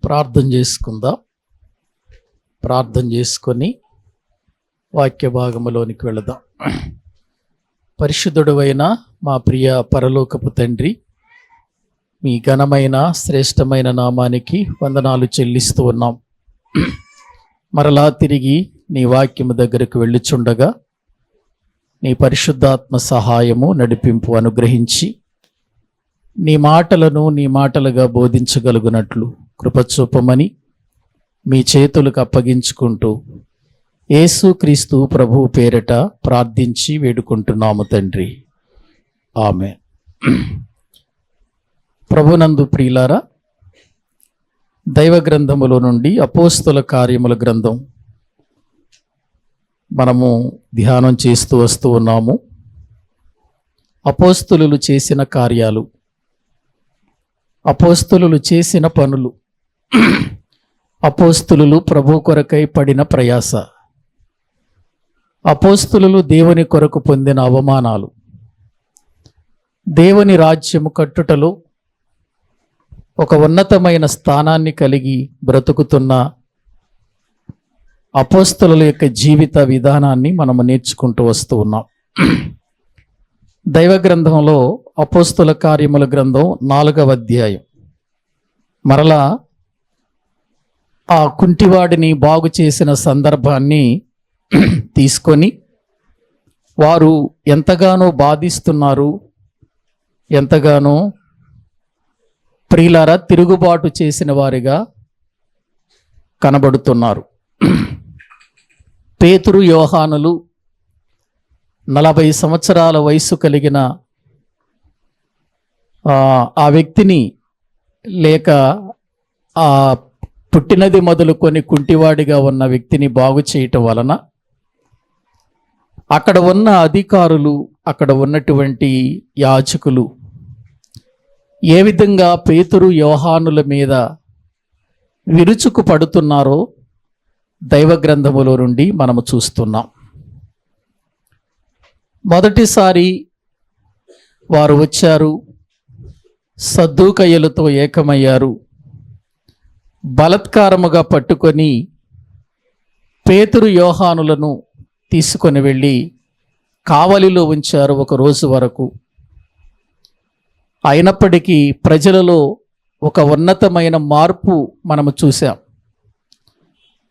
ప్రార్థన చేసుకుందాం. ప్రార్థన చేసుకొని వాక్య భాగములోనికి వెళదాం. పరిశుద్ధుడైన మా ప్రియ పరలోకపు తండ్రి, మీ ఘనమైన శ్రేష్టమైన నామానికి వందనాలు చెల్లిస్తూ ఉన్నాం. మరలా తిరిగి నీ వాక్యము దగ్గరకు వెళ్ళుచుండగా నీ పరిశుద్ధాత్మ సహాయము నడిపింపు అనుగ్రహించి నీ మాటలను నీ మాటలుగా బోధించగలుగునట్లు కృపచూపమని మీ చేతులకు అప్పగించుకుంటూ యేసుక్రీస్తు ప్రభువు పేరట ప్రార్థించి వేడుకుంటున్నాము తండ్రి, ఆమేన్. ప్రభునందు ప్రియులారా, దైవ గ్రంథములో నుండి అపోస్తుల కార్యముల గ్రంథం మనము ధ్యానం చేస్తూ వస్తూ ఉన్నాము. అపోస్తులు చేసిన కార్యాలు, అపోస్తులు చేసిన పనులు, అపోస్తులు ప్రభు కొరకై పడిన ప్రయాస, అపోస్తులు దేవుని కొరకు పొందిన అవమానాలు, దేవుని రాజ్యము కట్టుటలో ఒక ఉన్నతమైన స్థానాన్ని కలిగి బ్రతుకుతున్న అపోస్తుల యొక్క జీవిత విధానాన్ని మనము నేర్చుకుంటూ వస్తూ ఉన్నాం. దైవ గ్రంథంలో అపోస్తుల కార్యముల గ్రంథం 4వ అధ్యాయం. మరలా ఆ కుంటివాడిని బాగు చేసిన సందర్భాన్ని తీసుకొని వారు ఎంతగానో బాధిస్తున్నారు, ఎంతగానో ప్రియులారా తిరుగుబాటు చేసిన వారిగా కనబడుతున్నారు. పేతురు, యోహానులు 40 సంవత్సరాల వయసు కలిగిన ఆ వ్యక్తిని, లేక ఆ పుట్టినది మొదలుకొని కుంటివాడిగా ఉన్న వ్యక్తిని బాగు చేయటం వలన అక్కడ ఉన్న అధికారులు, అక్కడ ఉన్నటువంటి యాజకులు ఏ విధంగా పేతురు, యోహానుల మీద విరుచుకు పడుతున్నారో దైవ గ్రంథములో నుండి మనము చూస్తున్నాం. మొదటిసారి వారు వచ్చారు, సద్దూకయ్యులతో ఏకమయ్యారు. బలత్కారముగా పట్టుకొని పేతురు, యోహానులను తీసుకొని వెళ్ళి కావలిలో ఉంచారు ఒక రోజు వరకు. అయినప్పటికీ ప్రజలలో ఒక ఉన్నతమైన మార్పు మనము చూసాం.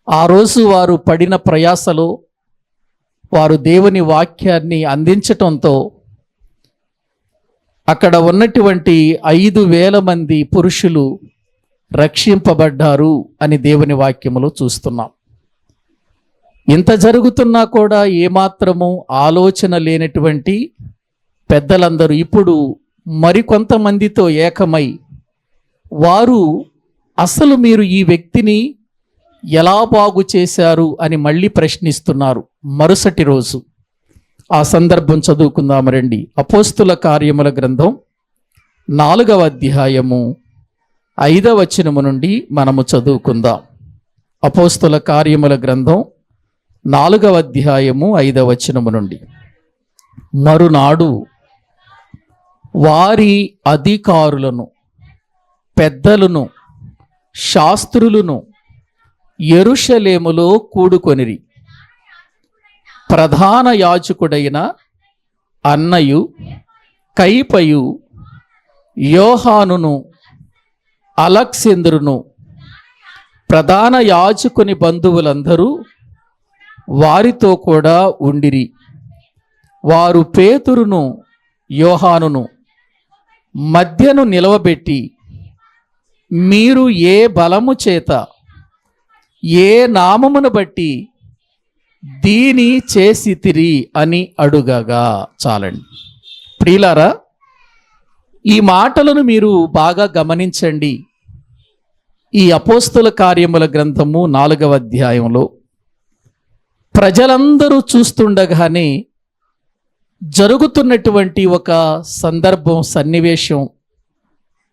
ఆ రోజు వారు పడిన ప్రయాసలో వారు దేవుని వాక్యాన్ని అందించటంతో అక్కడ ఉన్నటువంటి 5,000 మంది పురుషులు రక్షింపబడ్డారు అని దేవుని వాక్యములో చూస్తున్నాం. ఇంత జరుగుతున్నా కూడా ఏమాత్రము ఆలోచన లేనటువంటి పెద్దలందరూ ఇప్పుడు మరికొంతమందితో ఏకమై వారు అసలు మీరు ఈ వ్యక్తిని ఎలా బాగు చేశారు అని మళ్ళీ ప్రశ్నిస్తున్నారు. మరుసటి రోజు ఆ సందర్భం చదువుకుందాం రండి. అపోస్తుల కార్యముల గ్రంథం 4వ అధ్యాయము 5వ వచనము నుండి మనము చదువుకుందాం. అపోస్తుల కార్యముల గ్రంథం 4వ అధ్యాయము 5వ వచనము నుండి. మరునాడు వారి అధికారులను, పెద్దలను, శాస్త్రులను యెరూషలేములో కూడుకొనిరి. ప్రధాన యాజకుడైన అన్నయు, కైపయు, యోహానును, అలెగ్జంద్రును, ప్రధాన యాజకుని బంధువులందరూ వారితో కూడా ఉండిరి. వారు పేతురును, యోహానును మధ్యను నిలవబెట్టి, మీరు ఏ బలము చేత, ఏ నామమును బట్టి దీని చేసితిరి అని అడుగగా. చాలండి ప్రియులారా, ఈ మాటలను మీరు బాగా గమనించండి. ఈ అపోస్తుల కార్యముల గ్రంథము 4వ అధ్యాయంలో ప్రజలందరూ చూస్తుండగానే జరుగుతున్నటువంటి ఒక సందర్భం, సన్నివేశం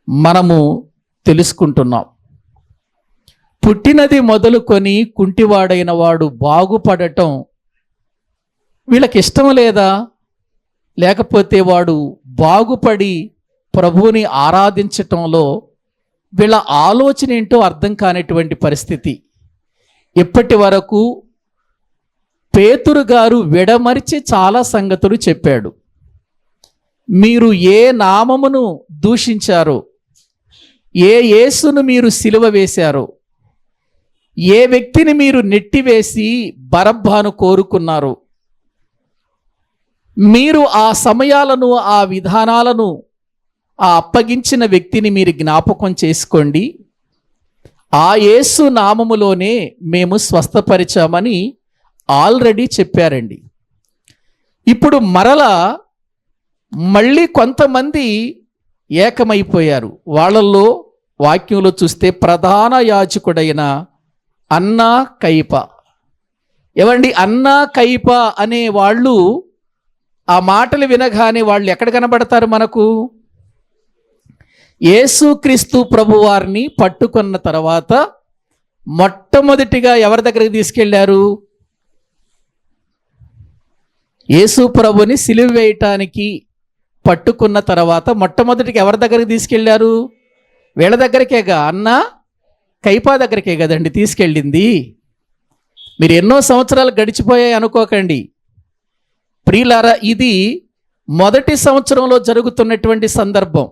మనము తెలుసుకుంటున్నాం. పుట్టినది మొదలుకొని కుంటివాడైన వాడు బాగుపడటం వీళ్ళకి ఇష్టం లేదా? లేకపోతే వాడు బాగుపడి ప్రభువుని ఆరాధించటంలో వీళ్ళ ఆలోచన ఏంటో అర్థం కానిటువంటి పరిస్థితి. ఇప్పటి వరకు పేతురు గారు విడమరిచి చాలా సంగతులు చెప్పాడు. మీరు ఏ నామమును దూషించారో, ఏ యేసును మీరు సిలువ వేశారో, ఏ వ్యక్తిని మీరు నెట్టివేసి బరబ్బాను కోరుకున్నారో, మీరు ఆ సమయాలను, ఆ విధానాలను, ఆ అప్పగించిన వ్యక్తిని మీరు జ్ఞాపకం చేసుకోండి. ఆ యేసు నామములోనే మేము స్వస్థపరిచామని ఆల్రెడీ చెప్పారండి. ఇప్పుడు మళ్ళీ కొంతమంది ఏకమైపోయారు. వాళ్ళల్లో వాక్యంలో చూస్తే ప్రధాన యాజకుడైన అన్నా కయప. ఏవండి, అన్నా కయప అనే వాళ్ళు ఆ మాటలు వినగానే వాళ్ళు ఎక్కడ కనబడతారు మనకు? యేసుక్రీస్తు ప్రభువారిని పట్టుకున్న తర్వాత మొట్టమొదటిగా ఎవరి దగ్గరికి తీసుకెళ్లారు? యేసు ప్రభుని సిలువ వేయటానికి పట్టుకున్న తర్వాత మొట్టమొదటికి ఎవరి దగ్గరికి తీసుకెళ్లారు? వీళ్ళ దగ్గరికేగా, అన్నా కయపా దగ్గరికే కదండి తీసుకెళ్ళింది. మీరు ఎన్నో సంవత్సరాలు గడిచిపోయాయి అనుకోకండి ప్రియులారా. ఇది మొదటి సంవత్సరంలో జరుగుతున్నటువంటి సందర్భం.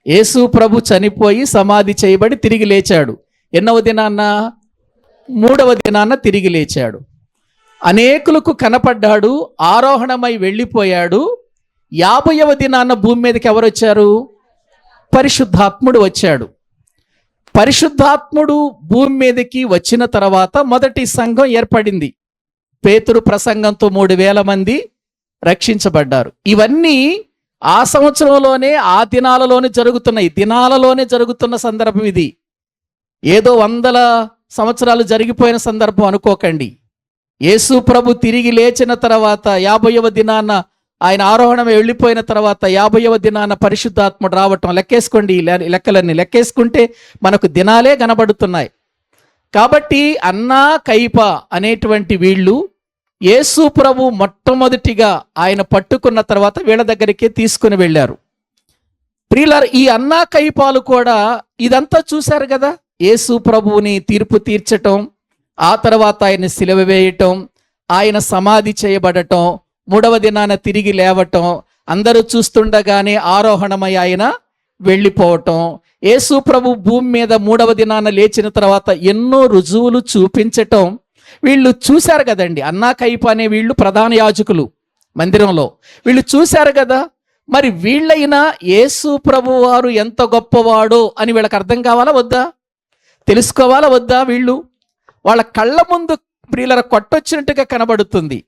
యేసు ప్రభు చనిపోయి సమాధి చేయబడి తిరిగి లేచాడు. ఎన్నవ దినాన్న? 3వ దినాన్న తిరిగి లేచాడు. అనేకులకు కనపడ్డాడు, ఆరోహణమై వెళ్ళిపోయాడు. 50వ దినాన్న భూమి మీదకి ఎవరు వచ్చారు? పరిశుద్ధాత్ముడు వచ్చాడు. పరిశుద్ధాత్ముడు భూమి మీదకి వచ్చిన తర్వాత మొదటి సంఘం ఏర్పడింది. పేతురు ప్రసంగంతో 3000 మంది రక్షించబడ్డారు. ఇవన్నీ ఆ సంవత్సరంలోనే, ఆ దినాలలోనే జరుగుతున్న సందర్భం ఇది. ఏదో 100 సంవత్సరాలు జరిగిపోయిన సందర్భం అనుకోకండి. యేసు ప్రభు తిరిగి లేచిన తర్వాత 50వ దినాన ఆయన ఆరోహణం వెళ్ళిపోయిన తర్వాత 50వ దినాన పరిశుద్ధాత్ముడు రావటం. లెక్కేసుకోండి, లెక్కలన్నీ లెక్కేసుకుంటే మనకు దినాలే కనబడుతున్నాయి. కాబట్టి అన్నా కయప అనేటువంటి వీళ్ళు యేసు ప్రభు మొట్టమొదటిగా ఆయన పట్టుకున్న తర్వాత వీళ్ళ దగ్గరికే తీసుకుని వెళ్ళారు. ప్రియులారా, ఈ అన్నా కయపాలు కూడా ఇదంతా చూశారు కదా. యేసు ప్రభువుని తీర్పు తీర్చటం, ఆ తర్వాత ఆయన సిలువ వేయటం, ఆయన సమాధి చేయబడటం, 3వ దినాన తిరిగి లేవటం, అందరూ చూస్తుండగానే ఆరోహణమై ఆయన వెళ్ళిపోవటం, యేసు ప్రభు భూమి మీద 3వ దినాన లేచిన తర్వాత ఎన్నో రుజువులు చూపించటం వీళ్ళు చూశారు కదండి. అన్నా కయప అనే వీళ్ళు ప్రధాన యాజకులు మందిరంలో. వీళ్ళు చూశారు కదా. మరి వీళ్ళైనా యేసు ప్రభు వారు ఎంత గొప్పవాడో అని వీళ్ళకి అర్థం కావాలా వద్దా? తెలుసుకోవాలా వద్దా? వీళ్ళు వాళ్ళ కళ్ళ ముందు ప్రియుల కొట్టొచ్చినట్టుగా కనబడుతుంది.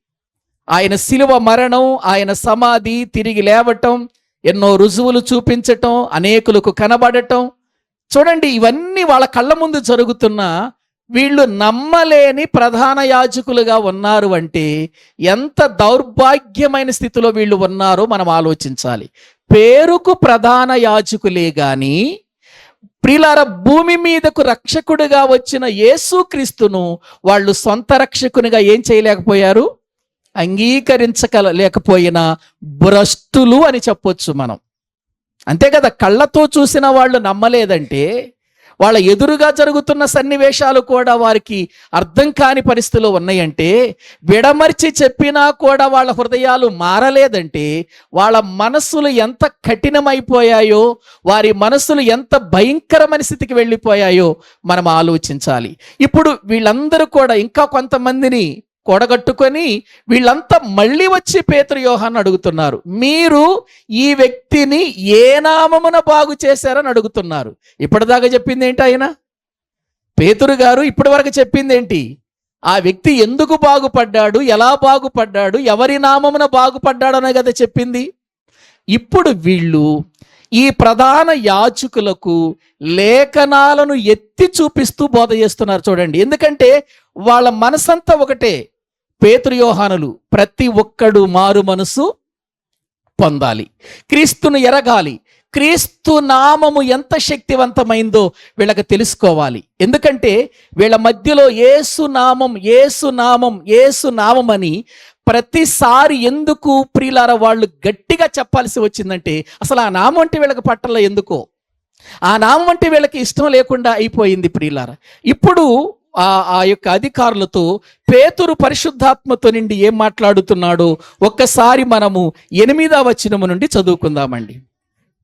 ఆయన శిలువ మరణం, ఆయన సమాధి, తిరిగి లేవటం, ఎన్నో రుజువులు చూపించటం, అనేకులకు కనబడటం. చూడండి, ఇవన్నీ వాళ్ళ కళ్ళ ముందు జరుగుతున్నా వీళ్ళు నమ్మలేని ప్రధాన యాజకులుగా ఉన్నారు అంటే ఎంత దౌర్భాగ్యమైన స్థితిలో వీళ్ళు ఉన్నారో మనం ఆలోచించాలి. పేరుకు ప్రధాన యాజకులే గాని ప్రియులారా, భూమి మీదకు రక్షకుడిగా వచ్చిన యేసుక్రీస్తును వాళ్ళు సొంత రక్షకునిగా ఏం చేయలేకపోయారు? అంగీకరించలేకపోయిన భ్రష్టులు అని చెప్పొచ్చు మనం. అంతే కదా. కళ్ళతో చూసిన వాళ్ళు నమ్మలేదంటే వాళ్ళ ఎదురుగా జరుగుతున్న సన్నివేశాలు కూడా వారికి అర్థం కాని పరిస్థితిలో ఉన్నాయంటే, విడమర్చి చెప్పినా కూడా వాళ్ళ హృదయాలు మారలేదంటే వాళ్ళ మనస్సులు ఎంత కఠినమైపోయాయో, వారి మనస్సులు ఎంత భయంకరమైన స్థితికి వెళ్ళిపోయాయో మనం ఆలోచించాలి. ఇప్పుడు వీళ్ళందరూ కూడా ఇంకా కొంతమందిని కూడగట్టుకొని వీళ్ళంతా మళ్ళీ వచ్చి పేతురు యోహాన్ని అడుగుతున్నారు, మీరు ఈ వ్యక్తిని ఏ నామమున బాగు చేశారని అడుగుతున్నారు. ఇప్పటిదాకా చెప్పింది ఏంటి ఆయన? పేతురు గారు ఇప్పటి వరకు చెప్పింది ఏంటి? ఆ వ్యక్తి ఎందుకు బాగుపడ్డాడు, ఎలా బాగుపడ్డాడు, ఎవరి నామమున బాగుపడ్డాడు అనే కదా చెప్పింది. ఇప్పుడు వీళ్ళు ఈ ప్రధాన యాజకులకు లేఖనాలను ఎత్తి చూపిస్తూ బోధ చేస్తున్నారు. చూడండి, ఎందుకంటే వాళ్ళ మనసంతా ఒకటే. పేతురు యోహానులు ప్రతి ఒక్కడు మారు మనసు పొందాలి, క్రీస్తును ఎరగాలి, క్రీస్తు నామము ఎంత శక్తివంతమైందో వీళ్ళకి తెలుసుకోవాలి. ఎందుకంటే వీళ్ళ మధ్యలో యేసు నామం యేసు నామం యేసు నామం అని ప్రతిసారి ఎందుకు ప్రియులారా వాళ్ళు గట్టిగా చెప్పాల్సి వచ్చిందంటే అసలు ఆ నామం అంటే వీళ్ళకి పట్టల ఎందుకో. ఆ నామం అంటే వీళ్ళకి ఇష్టం లేకుండా అయిపోయింది ప్రియులారా. ఇప్పుడు ఆ యొక్క అధికారులతో పేతురు పరిశుద్ధాత్మతో నిండి ఏం మాట్లాడుతున్నాడో ఒక్కసారి మనము 8వ వచనము నుండి చదువుకుందామండి.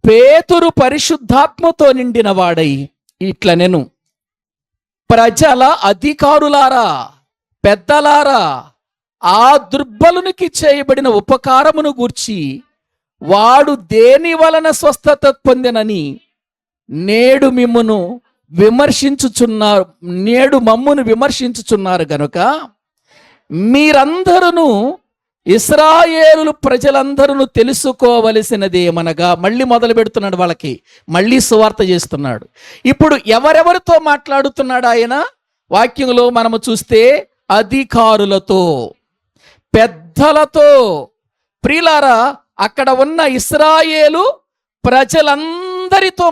పేతురు పరిశుద్ధాత్మతో నిండిన వాడై ఇట్లనెను, ప్రజల అధికారులారా, పెద్దలారా, ఆ దుర్బలునికి చేయబడిన ఉపకారమును గూర్చి వాడు దేని వలన స్వస్థత పొందెనని నేడు మమ్మును విమర్శించుచున్నారు గనుక మీరందరూ ఇశ్రాయేలు ప్రజలందరూ తెలుసుకోవలసినదేమనగా, మళ్ళీ మొదలు పెడుతున్నాడు, వాళ్ళకి మళ్ళీ సువార్త చేస్తున్నాడు. ఇప్పుడు ఎవరెవరితో మాట్లాడుతున్నాడు ఆయన? వాక్యంలో మనము చూస్తే అధికారులతో, పెద్దలతో. ప్రియులారా, అక్కడ ఉన్న ఇశ్రాయేలు ప్రజలందరితో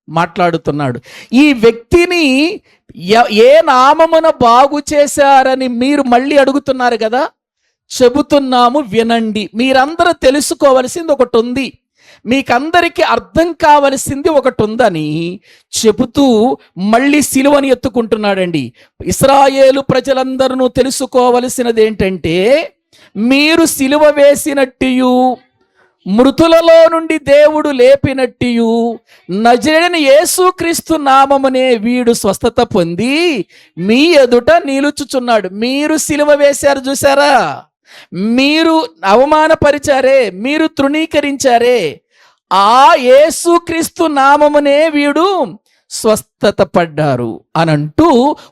మాట్లాడుతున్నాడు. ఈ వ్యక్తిని ఏ నామమున బాగు చేశారని మీరు మళ్ళీ అడుగుతున్నారు కదా. చెబుతున్నాము వినండి. మీరందరూ తెలుసుకోవలసింది ఒకటి ఉంది, మీకందరికీ అర్థం కావలసింది ఒకటి ఉందని చెబుతూ మళ్ళీ సిలువని ఎత్తుకుంటున్నాడండి. ఇశ్రాయేలు ప్రజలందరూ తెలుసుకోవలసినది ఏంటంటే, మీరు సిలువ వేసినట్టు, మృతులలో నుండి దేవుడు లేపినట్టు, నజరేయుడైన యేసుక్రీస్తు నామమునే వీడు స్వస్థత పొంది మీ ఎదుట నిలుచుచున్నాడు. మీరు సిలువ వేశారు చూసారా, మీరు అవమానపరిచారే, మీరు తృణీకరించారే, ఆ యేసుక్రీస్తు నామమునే వీడు స్వస్థత పడ్డారు అనంటూ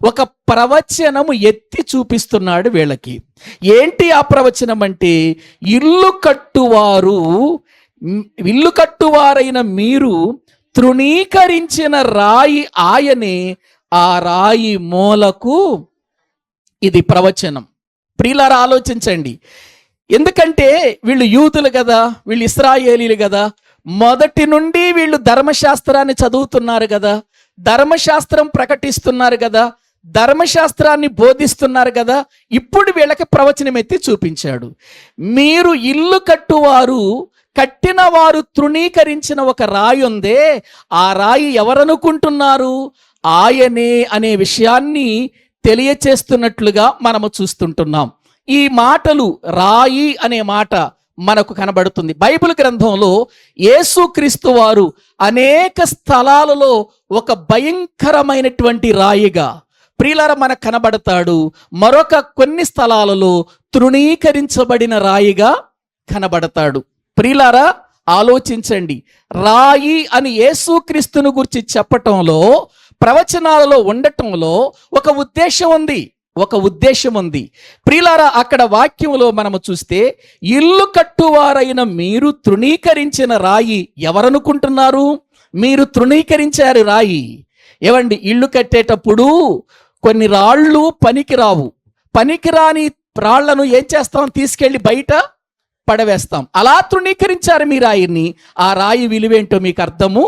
ఒక ప్రవచనము ఎత్తి చూపిస్తున్నాడు వీళ్ళకి. ఏంటి ఆ ప్రవచనం అంటే, ఇల్లు కట్టువారైన మీరు తృణీకరించిన రాయి ఆయనే, ఆ రాయి మూలకు. ఇది ప్రవచనం. ప్రియులారా, ఆలోచించండి. ఎందుకంటే వీళ్ళు యూదులు కదా, వీళ్ళు ఇశ్రాయేలీలు కదా, మొదటి నుండి వీళ్ళు ధర్మశాస్త్రాన్ని చదువుతున్నారు కదా, ధర్మశాస్త్రం ప్రకటిస్తున్నారు కదా, ధర్మశాస్త్రాన్ని బోధిస్తున్నారు కదా. ఇప్పుడు వీళ్ళకి ప్రవచనం ఎత్తి చూపించాడు. మీరు ఇల్లు కట్టిన వారు తృణీకరించిన ఒక రాయి ఉందే, ఆ రాయి ఎవరనుకుంటున్నారు? ఆయనే అనే విషయాన్ని తెలియచేస్తున్నట్లుగా మనము చూస్తుంటున్నాం. ఈ మాటలు, రాయి అనే మాట మనకు కనబడుతుంది బైబిల్ గ్రంథంలో. యేసుక్రీస్తు వారు అనేక స్థలాలలో ఒక భయంకరమైనటువంటి రాయిగా ప్రియులారా మనకు కనబడతాడు. మరొక కొన్ని స్థలాలలో తృణీకరించబడిన రాయిగా కనబడతాడు. ప్రియులారా, ఆలోచించండి. రాయి అని యేసుక్రీస్తును గురించి చెప్పటంలో, ప్రవచనాలలో ఉండటంలో ఒక ఉద్దేశం ఉంది. ప్రియులారా, అక్కడ వాక్యంలో మనము చూస్తే, ఇల్లు కట్టువారైన మీరు తృణీకరించిన రాయి ఎవరనుకుంటున్నారు? మీరు తృణీకరించారు రాయి. ఏవండి, ఇల్లు కట్టేటప్పుడు కొన్ని రాళ్ళు పనికిరాని రాళ్లను ఏం చేస్తాం? తీసుకెళ్లి బయట పడవేస్తాం. అలా తృణీకరించారు మీ రాయిని. ఆ రాయి విలువేంటో మీకు అర్థము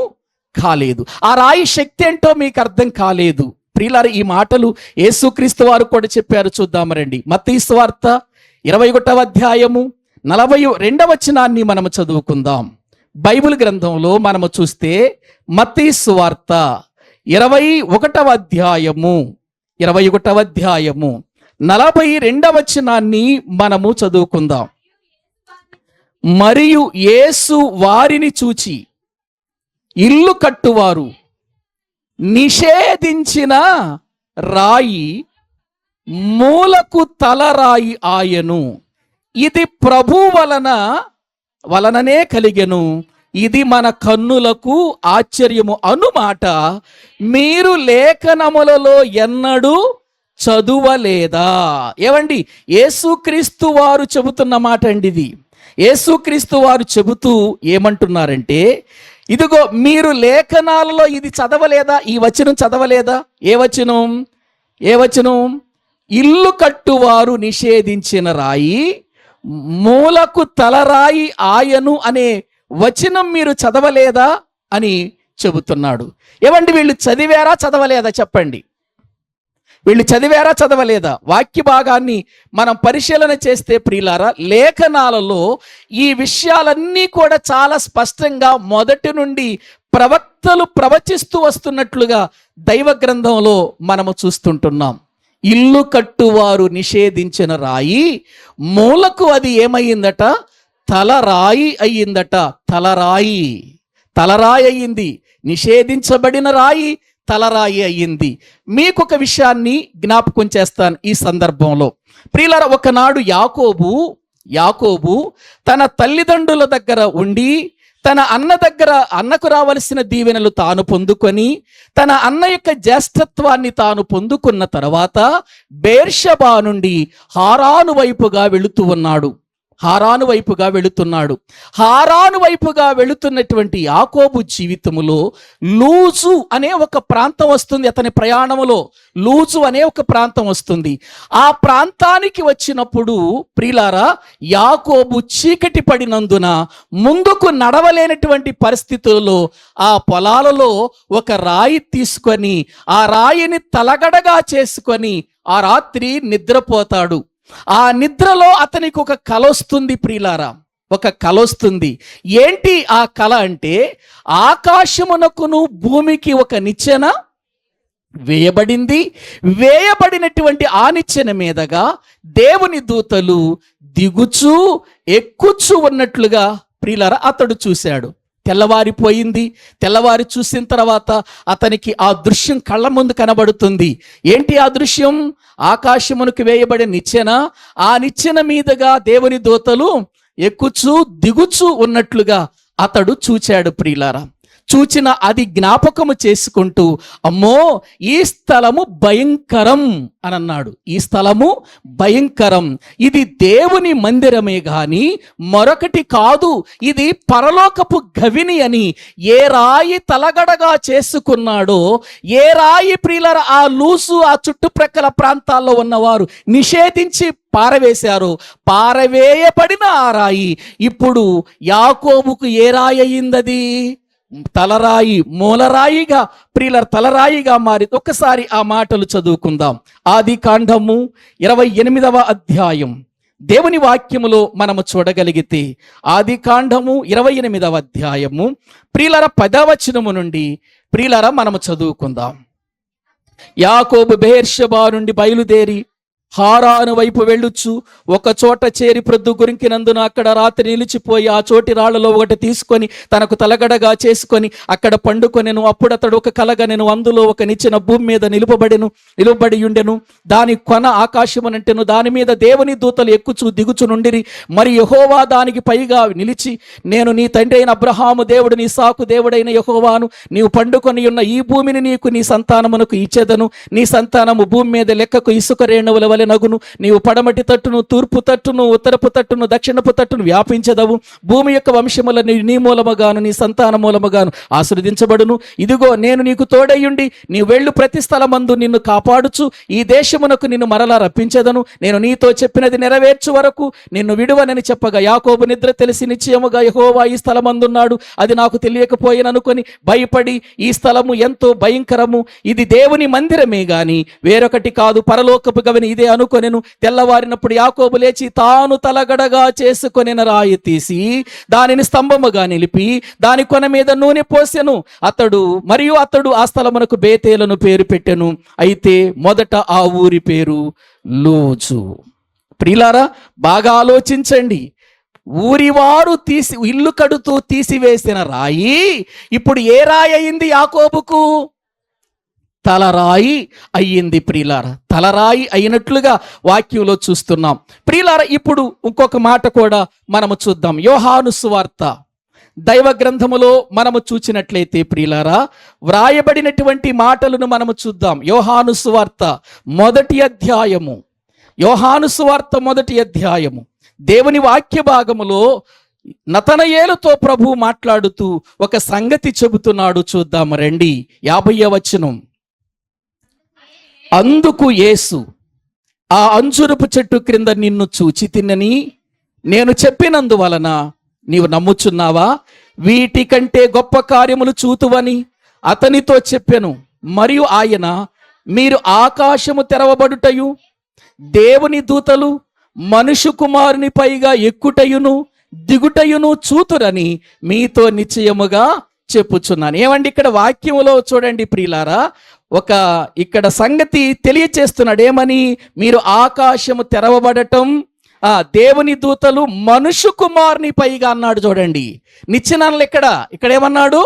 కాలేదు, ఆ రాయి శక్తి ఏంటో మీకు అర్థం కాలేదు. ప్రియులారా, ఈ మాటలు యేసుక్రీస్తు వారు కూడా చెప్పారు. చూద్దాము రండి. మత్తయి సువార్త 21వ అధ్యాయము 42వ వచనాన్ని మనము చదువుకుందాం. బైబిల్ గ్రంథంలో మనము చూస్తే మత్తయి సువార్త 21వ అధ్యాయము 42వ వచనాన్ని మనము చదువుకుందాం. మరియు యేసు వారిని చూచి, ఇల్లు కట్టువారు నిషేధించిన రాయి మూలకు తలరాయి ఆయను, ఇది ప్రభు వలననే కలిగెను, ఇది మన కన్నులకు ఆశ్చర్యము అనుమాట మీరు లేఖనములలో ఎన్నడూ చదువలేదా? ఏవండి, యేసుక్రీస్తు వారు చెబుతున్న మాట అండి ఇది. యేసుక్రీస్తు వారు చెబుతూ ఏమంటున్నారంటే, ఇదిగో మీరు లేఖనాలలో ఇది చదవలేదా? ఈ వచనం చదవలేదా? ఏ వచనం? ఇల్లు కట్టువారు నిషేధించిన రాయి మూలకు తలరాయి ఆయను అనే వచనం మీరు చదవలేదా అని చెబుతున్నాడు. ఏవండి, వీళ్ళు చదివారా చదవలేదా? చెప్పండి. వీళ్ళు చదివారా చదవలేదా? వాక్య భాగాన్ని మనం పరిశీలన చేస్తే ప్రియులారా, లేఖనాలలో ఈ విషయాలన్నీ కూడా చాలా స్పష్టంగా మొదటి నుండి ప్రవక్తలు ప్రవచిస్తూ వస్తున్నట్లుగా దైవ గ్రంథంలో మనము చూస్తుంటున్నాం. ఇల్లు కట్టువారు నిషేధించిన రాయి మూలకు అది ఏమయ్యిందట? తలరాయి అయ్యిందట. తలరాయి అయ్యింది. నిషేధించబడిన రాయి తలరాయి అయ్యింది. మీకొక విషయాన్ని జ్ఞాపకం చేస్తాను ఈ సందర్భంలో. ప్రియులారా, ఒకనాడు యాకోబు తన తల్లిదండ్రుల దగ్గర ఉండి తన అన్న దగ్గర అన్నకు రావలసిన దీవెనలు తాను పొందుకొని తన అన్న యొక్క జ్యేష్ఠత్వాన్ని తాను పొందుకున్న తర్వాత బెర్షెబా నుండి హారాను వైపుగా వెళుతున్నటువంటి యాకోబు జీవితములో లూజు అనే ఒక ప్రాంతం వస్తుంది. అతని ప్రయాణములో లూజు అనే ఒక ప్రాంతం వస్తుంది. ఆ ప్రాంతానికి వచ్చినప్పుడు ప్రియులారా, యాకోబు చీకటి పడినందున ముందుకు నడవలేనటువంటి పరిస్థితుల్లో ఆ పొలాలలో ఒక రాయి తీసుకొని ఆ రాయిని తలగడగా చేసుకొని ఆ రాత్రి నిద్రపోతాడు. ఆ నిద్రలో అతనికి ఒక కల వస్తుంది ప్రియులారా, ఒక కల వస్తుంది. ఏంటి ఆ కల అంటే, ఆకాశమునకును భూమికి ఒక నిచ్చెన వేయబడినటువంటి ఆ నిచ్చెన మీదగా దేవుని దూతలు దిగుచూ ఎక్కుచూ ఉన్నట్లుగా ప్రియులారా అతడు చూశాడు. తెల్లవారిపోయింది. తెల్లవారి చూసిన తర్వాత అతనికి ఆ దృశ్యం కళ్ళ ముందు కనబడుతుంది. ఏంటి ఆ దృశ్యం? ఆకాశమునకు వేయబడిన నిచ్చెన, ఆ నిచ్చెన మీదుగా దేవుని దూతలు ఎక్కుచూ దిగుచూ ఉన్నట్లుగా అతడు చూచాడు ప్రియులారా. చూచిన అది జ్ఞాపకము చేసుకుంటూ, అమ్మో ఈ స్థలము భయంకరం అని అన్నాడు. ఈ స్థలము భయంకరం, ఇది దేవుని మందిరమే గాని మరొకటి కాదు, ఇది పరలోకపు గవిని అని ఏ రాయి తలగడగా చేసుకున్నాడో, ఏ రాయి ప్రియులర ఆ లూసు ఆ చుట్టుప్రక్కల ప్రాంతాల్లో ఉన్నవారు నిషేధించి పారవేశారు, పారవేయబడిన ఆ రాయి ఇప్పుడు యాకోబుకు ఏ రాయి అయిందది? తలరాయి, మూలరాయిగా ప్రియులర్ తలరాయిగా మారి. ఒక్కసారి ఆ మాటలు చదువుకుందాం. ఆదికాండము 28వ అధ్యాయం దేవుని వాక్యములో మనము చూడగలిగితే, ఆదికాండము 28వ అధ్యాయము ప్రియులర 10వ వచనము నుండి ప్రియులర మనము చదువుకుందాం. యాకోబు బెర్షెబా నుండి బయలుదేరి హారాను వైపు వెళ్ళుచు ఒక చోట చేరి ప్రొద్దు గురింకినందున అక్కడ రాత్రి నిలిచిపోయి ఆ చోటి రాళ్లలో ఒకటి తీసుకొని తనకు తలగడగా చేసుకొని అక్కడ పండుకొనెను. అప్పుడు అతడు ఒక కలగనెను, అందులో ఒక నిచ్చెన భూమి మీద నిలువబడి ఉండెను. దాని కొన ఆకాశమునంటెను, దాని మీద దేవుని దూతలు ఎక్కుచు దిగుచు నుండిరి. మరి యెహోవా దానికి పైగా నిలిచి, నేను నీ తండ్రి అయిన అబ్రహాము దేవుడు, నీ సాకు దేవుడైన యెహోవాను, నీవు పండుకొని ఉన్న ఈ భూమిని నీకు నీ సంతానమునకు ఇచ్చేదను. నీ సంతానము భూమి మీద లెక్కకు ఇసుక రేణువుల వలె నగును. నీవు పడమటి తట్టును, తూర్పు తట్టును, ఉత్తరపు తట్టును, దక్షిణపు తట్టును వ్యాపించదవు. భూమి యొక్క వంశములను నీ మూలముగాను నీ సంతాన మూలముగాను ఆశీర్వదించబడును. ఇదిగో నేను నీకు తోడయ్యుండి నీవు వెళ్ళు ప్రతి స్థలమందు నిన్ను కాపాడుచు ఈ దేశమునకు నిన్ను మరలా రప్పించెదను. నేను నీతో చెప్పినది నెరవేర్చు వరకు నిన్ను విడువనని చెప్పగా యాకోబు నిద్ర తెలిసి నిశ్చయముగా యెహోవా ఈ స్థలమందున్నాడు, అది నాకు తెలియకపోయిననుకొని భయపడి, ఈ స్థలము ఎంతో భయంకరము, ఇది దేవుని మందిరమే గాని వేరొకటి కాదు, పరలోకపు గవిని ఇదే అనుకొనెను. తెల్లవారినప్పుడు యాకోబు లేచి తాను తలగడగా చేసుకొనిన రాయి తీసి దానిని స్తంభముగా నిలిపి దాని కొన మీద నూనె పోసెను. అతడు ఆ స్థలమునకు బేతేలను పేరు పెట్టెను. అయితే మొదట ఆ ఊరి పేరు లూజు. ప్రియులారా, బాగా ఆలోచించండి. ఊరివారు ఇల్లు కడుతూ తీసివేసిన రాయి ఇప్పుడు ఏ రాయి అయింది? యాకోబుకు తలరాయి అయ్యింది. ప్రియులారా, తలరాయి అయినట్లుగా వాక్యంలో చూస్తున్నాం. ప్రియులారా, ఇప్పుడు ఇంకొక మాట కూడా మనము చూద్దాం. యోహాను సువార్త దైవ గ్రంథములో మనము చూచినట్లయితే ప్రియులారా, వ్రాయబడినటువంటి మాటలను మనము చూద్దాం. యోహాను సువార్త మొదటి అధ్యాయము దేవుని వాక్య భాగములో నతనయేలుతో ప్రభు మాట్లాడుతూ ఒక సంగతి చెబుతున్నాడు. చూద్దాము రండి. 50వ వచనం. అందుకు యేసు, ఆ అంజురపు చెట్టు క్రింద నిన్ను చూచి తిన్నని నేను చెప్పినందువలన నీవు నమ్ముచున్నావా? వీటికంటే గొప్ప కార్యములు చూతువని అతనితో చెప్పెను. మరియు ఆయన, మీరు ఆకాశము తెరవబడుటయు దేవుని దూతలు మనుష్య కుమారుని పైగా ఎక్కుటయును దిగుటయును చూతురని మీతో నిశ్చయముగా చెప్పుచున్నాను. ఏమండి ఇక్కడ వాక్యములో చూడండి ప్రియులారా, ఇక్కడ సంగతి తెలియచేస్తున్నాడు. ఏమని? మీరు ఆకాశము తెరవబడటం, దేవుని దూతలు మనుషు కుమారుని పైగా అన్నాడు. చూడండి నిచ్చెనలు ఇక్కడ ఏమన్నాడు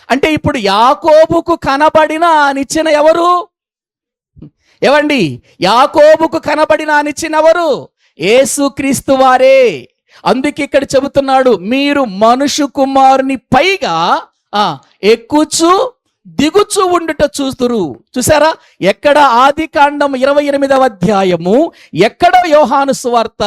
అంటే, ఇప్పుడు యాకోబుకు కనబడిన ఆ నిచ్చెన ఎవరు? ఏవండి, యాకోబుకు కనబడిన ఆ నిచ్చెన ఎవరు? యేసుక్రీస్తు వారే. అందుకే ఇక్కడ చెబుతున్నాడు, మీరు మనుషు కుమారుని పైగా ఎక్కుచు దిగుచు ఉండుట చూస్తురు. చూసారా? ఎక్కడ ఆదికాండం 28వ అధ్యాయము, ఎక్కడ యోహాను సువార్త,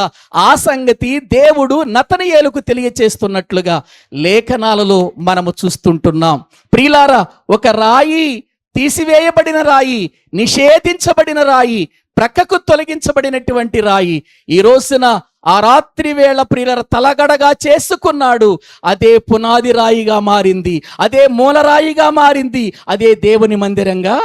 ఆ సంగతి దేవుడు నతనయేలుకు తెలియచేస్తున్నట్లుగా లేఖనాలలో మనము చూస్తుంటున్నాం. ప్రియులారా, ఒక రాయి, తీసివేయబడిన రాయి, నిషేధించబడిన రాయి, ప్రక్కకు తొలగించబడినటువంటి రాయి ఈ రోజున ఆ రాత్రి వేళ ప్రియుల తలగడగా చేసుకున్నాడు. అదే పునాది రాయిగా మారింది, అదే మూలరాయిగా మారింది, అదే దేవుని మందిరంగా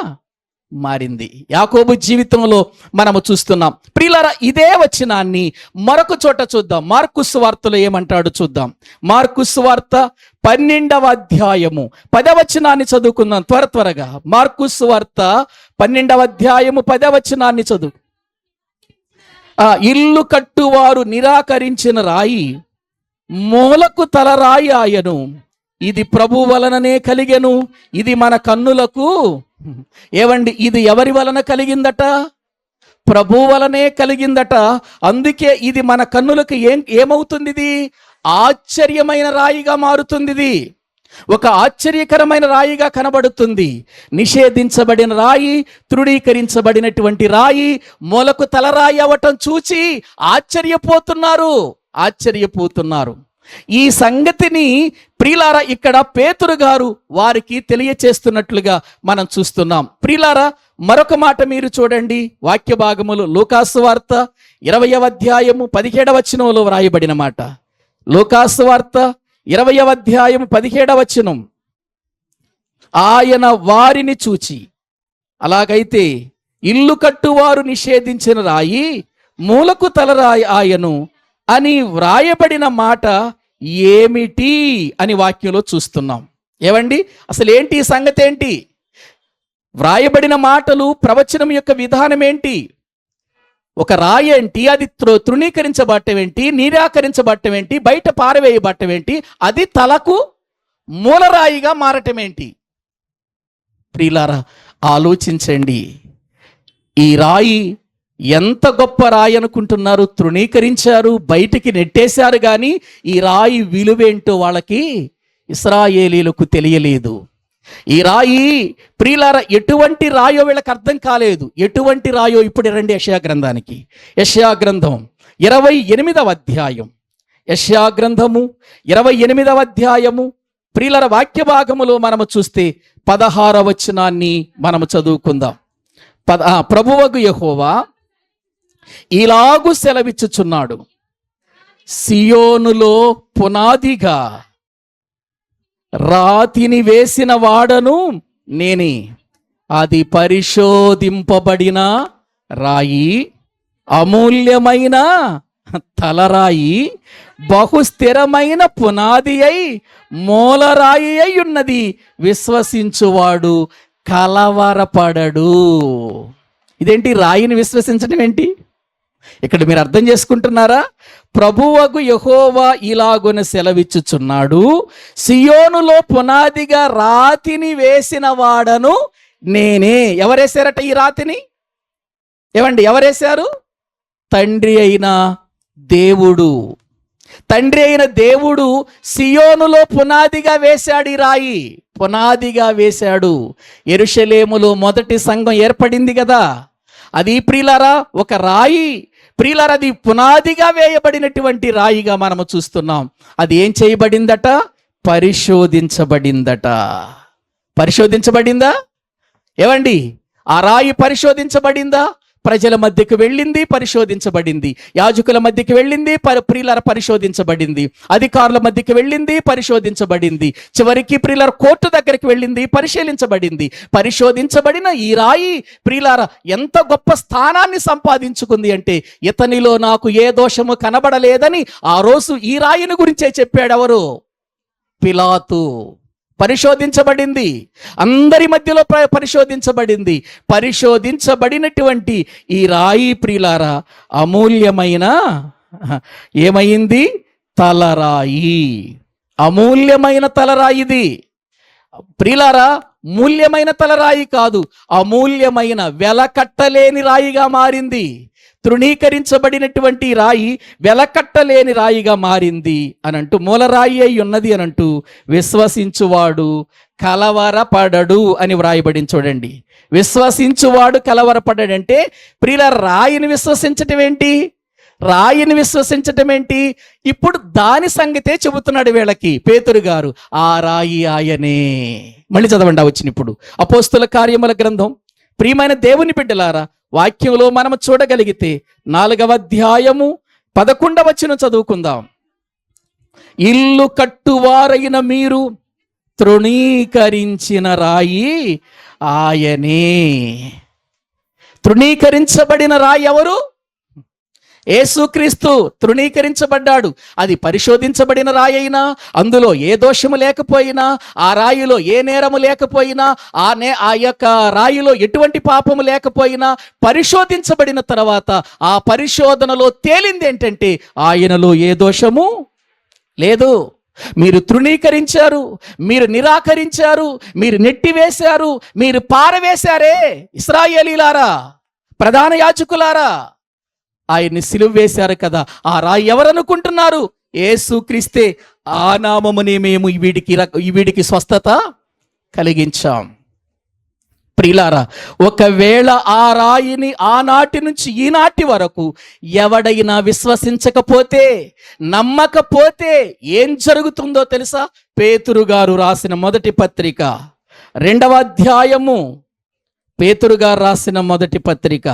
మారింది. యాకోబు జీవితంలో మనము చూస్తున్నాం. ప్రియులారా, ఇదే వచనాన్ని మరొక చోట చూద్దాం. మార్కు సువార్తలో ఏమంటాడు చూద్దాం. మార్కు సువార్త 12వ అధ్యాయము 10వ వచనాన్ని చదువుకుందాం త్వరగా. మార్కు సువార్త 12వ అధ్యాయము 10వ వచనాన్ని చదువు. ఇల్లు కట్టువారు నిరాకరించిన రాయి మూలకు తలరాయి ఆయను, ఇది ప్రభు వలననే కలిగెను, ఇది మన కన్నులకు. ఏవండి, ఇది ఎవరి వలన కలిగిందట? ప్రభు వలనే కలిగిందట. అందుకే ఇది మన కన్నులకు ఏమవుతుంది? ఇది ఆశ్చర్యమైన రాయిగా మారుతుంది. ఇది ఒక ఆశ్చర్యకరమైన రాయిగా కనబడుతుంది. నిషేధించబడిన రాయి, తృణీకరించబడినటువంటి రాయి మూలకు తలరాయి అవటం చూచి ఆశ్చర్యపోతున్నారు. ఈ సంగతిని ప్రియులారా ఇక్కడ పేతురు గారు వారికి తెలియచేస్తున్నట్లుగా మనం చూస్తున్నాం. ప్రియులారా, మరొక మాట మీరు చూడండి. వాక్య భాగములు లూకాసు వార్త 20వ అధ్యాయము 17వ వచనంలో వ్రాయబడిన మాట. లూకాసు వార్త 20వ అధ్యాయము 17వ వచనం. ఆయన వారిని చూచి, అలాగైతే ఇల్లు కట్టువారు నిషేధించిన రాయి మూలకు తలరాయి ఆయను అని వ్రాయబడిన మాట ఏమిటి అని వాక్యంలో చూస్తున్నాం. ఏవండి, అసలు ఏంటి ఈ సంగతి? ఏంటి వ్రాయబడిన మాటలు? ప్రవచనం యొక్క విధానం ఏంటి? ఒక రాయి ఏంటి? అది తృణీకరించబడటం ఏంటి? నిరాకరించబడటం ఏంటి? బయట పారవేయబడటం ఏంటి? అది తలకు మూలరాయిగా మారటం ఏంటి? ప్రియులారా, ఆలోచించండి. ఈ రాయి ఎంత గొప్ప రాయి అనుకుంటున్నారు? తృణీకరించారు, బయటికి నెట్టేశారు, కానీ ఈ రాయి విలువేంటో వాళ్ళకి, ఇశ్రాయేలీలకు తెలియలేదు. ఈ రాయి ప్రియులారా ఎటువంటి రాయో వీళ్ళకి అర్థం కాలేదు. ఎటువంటి రాయో ఇప్పుడు రండి యెషయా గ్రంథానికి. యెషయా గ్రంథం 28వ అధ్యాయం. యెషయా గ్రంథము 28వ అధ్యాయము ప్రియులారా వాక్య భాగములో మనము చూస్తే 16వ వచనాన్ని మనము చదువుకుందాం. ప్రభువగు యెహోవా ఇలాగు సెలవిచ్చుచున్నాడు, సియోనులో పునాదిగా రాతిని వేసిన వాడను నేనే, అది పరిశోధింపబడిన రాయి, అమూల్యమైన తలరాయి, బహుస్థిరమైన పునాది అయి మూలరాయి అయి ఉన్నది, విశ్వసించువాడు కలవరపడడు. ఇదేంటి? రాయిని విశ్వసించడం ఏంటి? ఇక్కడ మీరు అర్థం చేసుకుంటున్నారా? ప్రభువగు యెహోవా ఇలాగున సెలవిచ్చుచున్నాడు, సియోనులో పునాదిగా రాతిని వేసిన వాడను నేనే. ఎవరేశారట ఈ రాతిని? ఏమండి, ఎవరేశారు? తండ్రి అయిన దేవుడు. తండ్రి అయిన దేవుడు సియోనులో పునాదిగా వేశాడు. ఈ రాయి పునాదిగా వేశాడు. యెరూషలేములో మొదటి సంఘం ఏర్పడింది కదా, అది ప్రియులారా ఒక రాయి. ప్రియులారా, అది పునాదిగా వేయబడినటువంటి రాయిగా మనము చూస్తున్నాం. అది ఏం చేయబడిందట? పరిశోధించబడిందట. పరిశోధించబడిందా? ఏవండి, ఆ రాయి పరిశోధించబడిందా? ప్రజల మధ్యకు వెళ్ళింది, పరిశోధించబడింది. యాజకుల మధ్యకి వెళ్ళింది, ప్రియులార పరిశోధించబడింది. అధికారుల మధ్యకి వెళ్ళింది, పరిశోధించబడింది. చివరికి ప్రియులార కోర్టు దగ్గరికి వెళ్ళింది, పరిశీలించబడింది. పరిశోధించబడిన ఈ రాయి ప్రియులార ఎంత గొప్ప స్థానాన్ని సంపాదించుకుంది అంటే, ఇతనిలో నాకు ఏ దోషము కనబడలేదని ఆ రోజు ఈ రాయిని గురించే చెప్పాడు. ఎవరు? పిలాతు. పరిశోధించబడింది, అందరి మధ్యలో పరిశోధించబడింది. పరిశోధించబడినటువంటి ఈ రాయి ప్రియులారా అమూల్యమైన ఏమైంది? తలరాయి. అమూల్యమైన తలరాయిది ప్రియులారా. మూల్యమైన తలరాయి కాదు, అమూల్యమైన వెలకట్టలేని రాయిగా మారింది. తృణీకరించబడినటువంటి రాయి వెలకట్టలేని రాయిగా మారింది అనంటూ, మూలరాయి అయి ఉన్నది అనంటూ విశ్వసించువాడు కలవరపడడు అని వ్రాయబడింది. చూడండి, విశ్వసించువాడు కలవరపడడంటే ప్రియుల రాయిని విశ్వసించటం ఏంటి? రాయిని విశ్వసించటం ఏంటి? ఇప్పుడు దాని సంగతే చెబుతున్నాడు వీళ్ళకి పేతురు గారు. ఆ రాయి ఆయనే. మళ్ళీ చదవండి వచ్చిన ఇప్పుడు అపోస్తుల కార్యముల గ్రంథం. ప్రియమైన దేవుని బిడ్డలారా, వాక్యంలో మనము చూడగలిగితే 4వ అధ్యాయము 11వ వచనం చదువుకుందాం. ఇల్లు కట్టువారైన మీరు తృణీకరించిన రాయి ఆయనే. తృణీకరించబడిన రాయి ఎవరు? యేసుక్రీస్తు తృణీకరించబడ్డాడు. అది పరిశోధించబడిన రాయి అయినా, అందులో ఏ దోషము లేకపోయినా, ఆ రాయిలో ఏ నేరము లేకపోయినా, ఆ యొక్క రాయిలో ఎటువంటి పాపము లేకపోయినా, పరిశోధించబడిన తర్వాత ఆ పరిశోధనలో తేలింది ఏంటంటే ఆయనలో ఏ దోషము లేదు. మీరు తృణీకరించారు, మీరు నిరాకరించారు, మీరు నెట్టివేశారు, మీరు పారవేశారే ఇశ్రాయేలీలారా, ప్రధాన యాజకులారా. ఆయన్ని సిలువ వేశారు కదా, ఆ రాయి ఎవరనుకుంటున్నారు? యేసుక్రీస్తే. ఆ నామమునే మేము వీడికి స్వస్థత కలిగించాం. ప్రియులారా, ఒకవేళ ఆ రాయిని ఆనాటి నుంచి ఈనాటి వరకు ఎవడైనా విశ్వసించకపోతే, నమ్మకపోతే ఏం జరుగుతుందో తెలుసా? పేతురు గారు రాసిన మొదటి పత్రిక 2వ అధ్యాయము, పేతురు గారు రాసిన మొదటి పత్రిక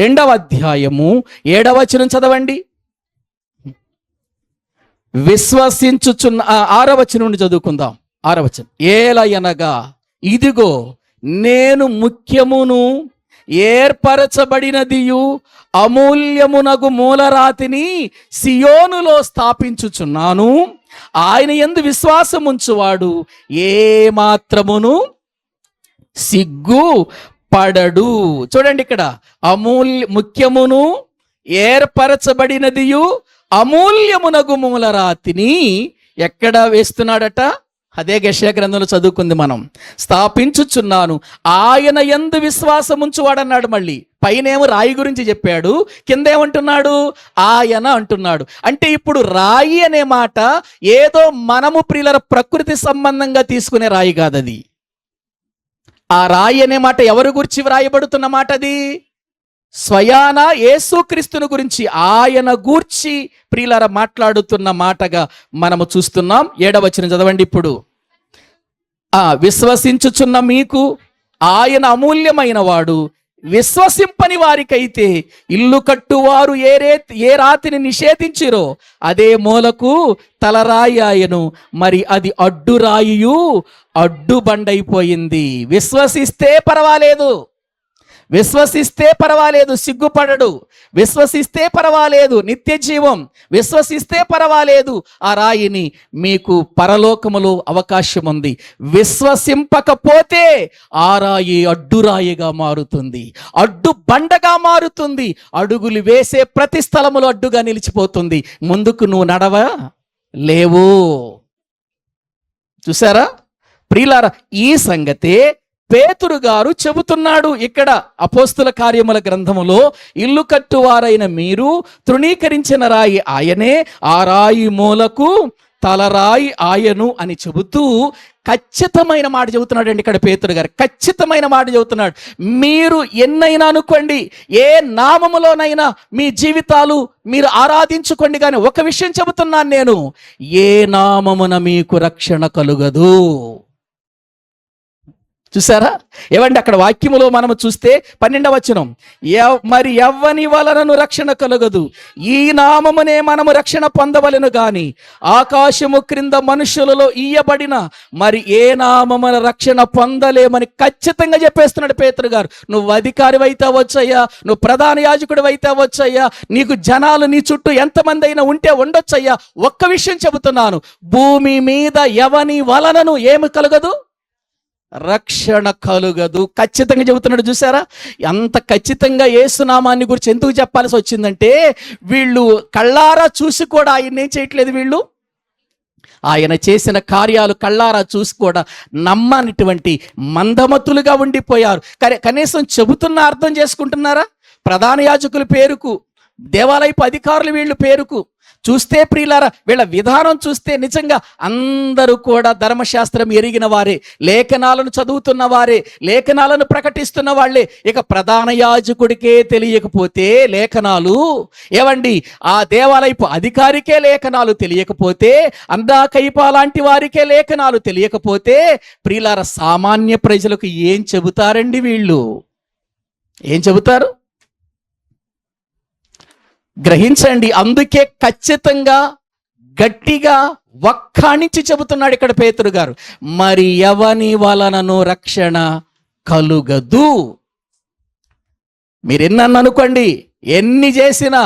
2వ అధ్యాయము 7వ వచనం చదవండి. విశ్వసించుచున్న 6వ వచనం నుండి చదువుకుందాం. 6వ వచనం. ఏలయనగా ఇదిగో నేను ముఖ్యమును ఏర్పరచబడినదియు అమూల్యమునగు మూలరాతిని సియోనులో స్థాపించుచున్నాను. ఆయన యందు విశ్వాసముంచువాడు ఏ మాత్రమును సిగ్గు పడడు. చూడండి, ఇక్కడ ముఖ్యమును ఏర్పరచబడినదియు అమూల్యమునగు మూలరాతిని ఎక్కడ వేస్తున్నాడట? అదే యెషయా గ్రంథంలో చదువుకుంది మనం. స్థాపించుచున్నాను, ఆయన యందు విశ్వాసముంచువాడన్నాడు. మళ్ళీ పైనేమో రాయి గురించి చెప్పాడు, కింద ఏమంటున్నాడు? ఆయన అంటున్నాడు. అంటే ఇప్పుడు రాయి అనే మాట ఏదో మనము ప్రియుల ప్రకృతి సంబంధంగా తీసుకునే రాయి కాదది. ఆ రాయి అనే మాట ఎవరి గురించి వ్రాయబడుతున్న మాట? అది స్వయాన యేసుక్రీస్తుని గురించి, ఆయన గూర్చి ప్రియులారా మాట్లాడుతున్న మాటగా మనము చూస్తున్నాం. 7వ వచనం చదవండి ఇప్పుడు. విశ్వసించుచున్న మీకు ఆయన అమూల్యమైన వాడు, విశ్వసింపని వారికైతే ఇల్లు కట్టువారు ఏ రాతిని నిషేధించిరో అదే మూలకు తలరాయి ఆయను. మరి అది అడ్డురాయియు అడ్డుబండైపోయింది. విశ్వసిస్తే పర్వాలేదు, విశ్వసిస్తే పర్వాలేదు, సిగ్గుపడడు. విశ్వసిస్తే పర్వాలేదు, నిత్య జీవం. విశ్వసిస్తే పర్వాలేదు, ఆ రాయిని మీకు పరలోకములో అవకాశం ఉంది. విశ్వసింపకపోతే ఆ రాయి అడ్డురాయిగా మారుతుంది, అడ్డు బండగా మారుతుంది. అడుగులు వేసే ప్రతి స్థలములో అడ్డుగా నిలిచిపోతుంది. ముందుకు నువ్వు నడవ లేవు. చూసారా ప్రియులారా, ఈ సంగతే పేతురు గారు చెబుతున్నాడు ఇక్కడ అపోస్తుల కార్యముల గ్రంథములో. ఇల్లు కట్టువారైన మీరు తృణీకరించిన రాయి ఆయనే, ఆ రాయి మూలకు తలరాయి ఆయను అని చెబుతూ ఖచ్చితమైన మాట చెబుతున్నాడు అండి ఇక్కడ పేతురు గారు. ఖచ్చితమైన మాట చెబుతున్నాడు. మీరు ఎన్నైనా అనుకోండి, ఏ నామములోనైనా మీ జీవితాలు మీరు ఆరాధించుకోండి, కానీ ఒక విషయం చెబుతున్నాను నేను, ఏ నామమున మీకు రక్షణ కలుగదు. చూసారా? ఏమండి అక్కడ వాక్యములో మనము చూస్తే 12వ వచనం, మరి ఎవ్వని వలనను రక్షణ కలుగదు, ఈ నామమునే మనము రక్షణ పొందవలెను గాని ఆకాశము క్రింద మనుషులలో ఇయ్యబడిన మరి ఏ నామమున రక్షణ పొందలేమని ఖచ్చితంగా చెప్పేస్తున్నాడు పేతురు గారు. నువ్వు అధికారి అయితే వచ్చయ్యా, నువ్వు ప్రధాన యాజకుడు అయితే వచ్చయ్యా, నీకు జనాలు నీ చుట్టూ ఎంతమంది అయినా ఉంటే ఉండొచ్చయ్యా, ఒక్క విషయం చెబుతున్నాను, భూమి మీద ఎవని వలనను ఏమి కలగదు, రక్షణ కలుగదు. ఖచ్చితంగా చెబుతున్నాడు. చూసారా? అంత ఖచ్చితంగా యేసునామాన్ని గురించి ఎందుకు చెప్పాల్సి వచ్చిందంటే, వీళ్ళు కళ్ళారా చూసి కూడా ఆయన ఏం చేయట్లేదు, వీళ్ళు ఆయన చేసిన కార్యాలు కళ్ళారా చూసి కూడా నమ్మనిటువంటి మందమతులుగా ఉండిపోయారు. కనీసం చెబుతున్న అర్థం చేసుకుంటున్నారా? ప్రధాన యాజకుల పేరుకు, దేవాలయపు అధికారులు వీళ్ళు పేరుకు చూస్తే ప్రియులారా, వీళ్ళ విధానం చూస్తే నిజంగా అందరూ కూడా ధర్మశాస్త్రం ఎరిగిన వారే, లేఖనాలను చదువుతున్న వారే, లేఖనాలను ప్రకటిస్తున్న వాళ్ళే. ఇక ప్రధాన యాజకుడికే తెలియకపోతే లేఖనాలు, ఏవండి ఆ దేవాలయపు అధికారికే లేఖనాలు తెలియకపోతే, అందాకైపా లాంటి వారికే లేఖనాలు తెలియకపోతే ప్రియులారా, సామాన్య ప్రజలకు ఏం చెబుతారండి వీళ్ళు? ఏం చెబుతారు? గ్రహించండి. అందుకే ఖచ్చితంగా గట్టిగా వక్కాణించి చెబుతున్నాడు ఇక్కడ పేతురు గారు, మరి ఎవని వలనను రక్షణ కలుగదు. మీరు ఎన్నన్ను అనుకోండి, ఎన్ని చేసినా,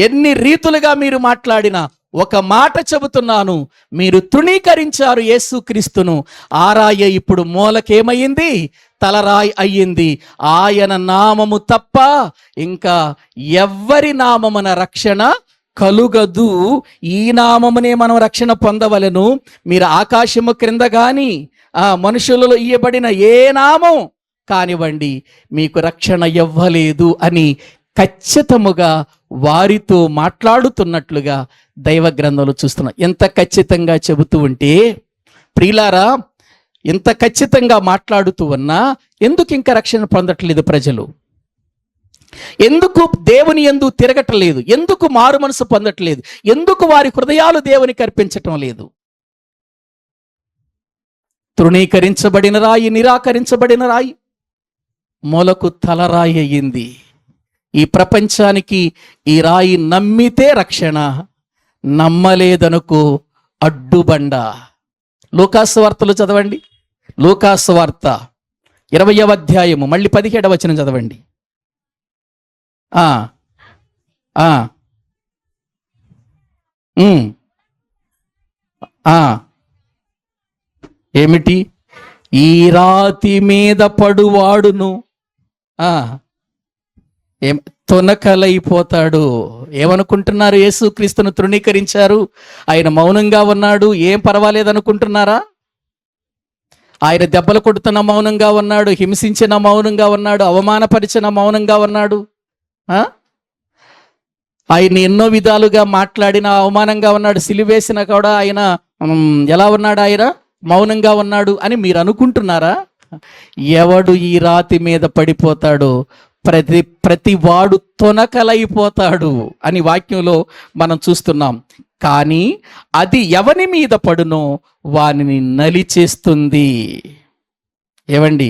ఎన్ని రీతులుగా మీరు మాట్లాడినా, ఒక మాట చెబుతున్నాను, మీరు తృణీకరించారు యేసుక్రీస్తును. ఆ రాయి ఇప్పుడు మూలకేమయ్యింది? తలరాయి అయ్యింది. ఆయన నామము తప్ప ఇంకా ఎవ్వరి నామమున రక్షణ కలుగదు. ఈ నామమునే మనం రక్షణ పొందవలెను. మీరు ఆకాశము క్రింద కానీ ఆ మనుషులలో ఇయ్యబడిన ఏ నామం కానివ్వండి, మీకు రక్షణ ఇవ్వలేదు అని ఖచ్చితముగా వారితో మాట్లాడుతున్నట్లుగా దైవ గ్రంథంలో చూస్తున్నాం. ఎంత ఖచ్చితంగా చెబుతూ ఉంటే ప్రియులారా, ఎంత ఖచ్చితంగా మాట్లాడుతూ ఉన్నా ఎందుకు ఇంకా రక్షణ పొందట్లేదు ప్రజలు? ఎందుకు దేవుని యందు తిరగట్లేదు? ఎందుకు మారు మనసు పొందట్లేదు? ఎందుకు వారి హృదయాలు దేవునికి అర్పించటం లేదు? తృణీకరించబడిన రాయి, నిరాకరించబడిన రాయి మూలకు తలరాయి అయ్యింది. ఈ ప్రపంచానికి ఈ రాయి నమ్మితే రక్షణ, నమ్మలేదనుకో అడ్డుబండ. లూకాసు వార్తలు చదవండి. లూకాసు వార్త 20వ అధ్యాయము మళ్ళీ 17వ వచనం చదవండి. ఏమిటి? ఈ రాతి మీద పడువాడును తొనకలైపోతాడు. ఏమనుకుంటున్నారు? యేసుక్రీస్తును తృణీకరించారు, ఆయన మౌనంగా ఉన్నాడు, ఏం పర్వాలేదనుకుంటున్నారా? ఆయన దెబ్బలు కొడుతున్న మౌనంగా ఉన్నాడు, హింసించిన మౌనంగా ఉన్నాడు, అవమానపరిచిన మౌనంగా ఉన్నాడు. ఆయన ఎన్నో విధాలుగా మాట్లాడిన అవమానంగా ఉన్నాడు. సిలువేసిన కూడా ఆయన ఎలా ఉన్నాడు? ఆయన మౌనంగా ఉన్నాడు అని మీరు అనుకుంటున్నారా? ఎవడు ఈ రాతి మీద పడిపోతాడో ప్రతి వాడు తొనకలైపోతాడు అని వాక్యంలో మనం చూస్తున్నాం. కానీ అది ఎవని మీద పడునో వానిని నలిచేస్తుంది. ఏవండి,